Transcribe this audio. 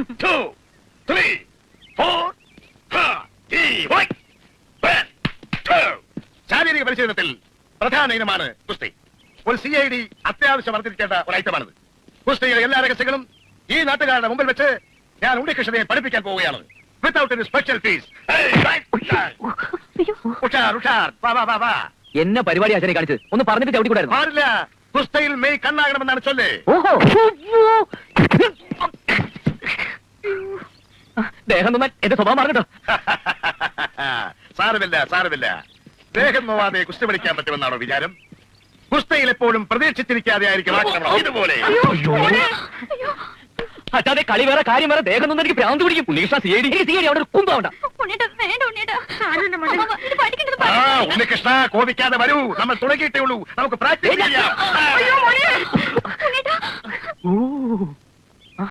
2, 3, 4. ശാരീരിക പരിശീലനത്തിൽ പ്രധാന ഇനമാണ് കുസ്തി. ഒരു CID അത്യാവശ്യം അറിഞ്ഞിരിക്കേണ്ട ഒരു ഐറ്റമാണിത്. കുസ്തിയുടെ എല്ലാ രഹസ്യങ്ങളും ഈ നാട്ടുകാരുടെ മുമ്പിൽ വെച്ച് ഞാൻ ഉണ്ണികൃഷ്ണനെ പഠിപ്പിക്കാൻ പോവുകയാണ്. Without any special fees. എന്നെ പരിപാടി ആചാര്യ കാണിച്ചത് ഒന്ന് പറഞ്ഞിട്ട് ചവിട്ടിക്കൂടായിരുന്നു. പാടില്ല. കുസ്തിയിൽ മെയ് കണ്ണാകണമെന്നാണ് ചൊല്ലേ. ദേഹം നന്നാൻ എന്റെ സ്വഭാവം പറഞ്ഞിട്ടോ. സാരമില്ല. ദേഹം നോവാതെ കുസ്തി പഠിക്കാൻ പറ്റുമെന്നാണോ വിചാരം? കുസ്തിയിൽ എപ്പോഴും പ്രതീക്ഷിച്ചിരിക്കാതെ ആയിരിക്കും ആക്രമണം. ഇതുപോലെ അച്ഛാതെ കളി വേറെ കാര്യം വേറെ. ദേഹം നന്നാൻ എനിക്ക് ഭ്രാന്ത് പിടിക്കും. ഉണ്ണികൃഷ്ണ CID അവിടെ ഒരു കുമ്പാവണ്ട. ഉണ്ണികൃഷ്ണ കോപിക്കാതെ വരൂ. നമ്മൾ തുടങ്ങിയിട്ടേ ഉള്ളൂ. നമുക്ക് പ്രാക്ടീസ് ചെയ്യാം.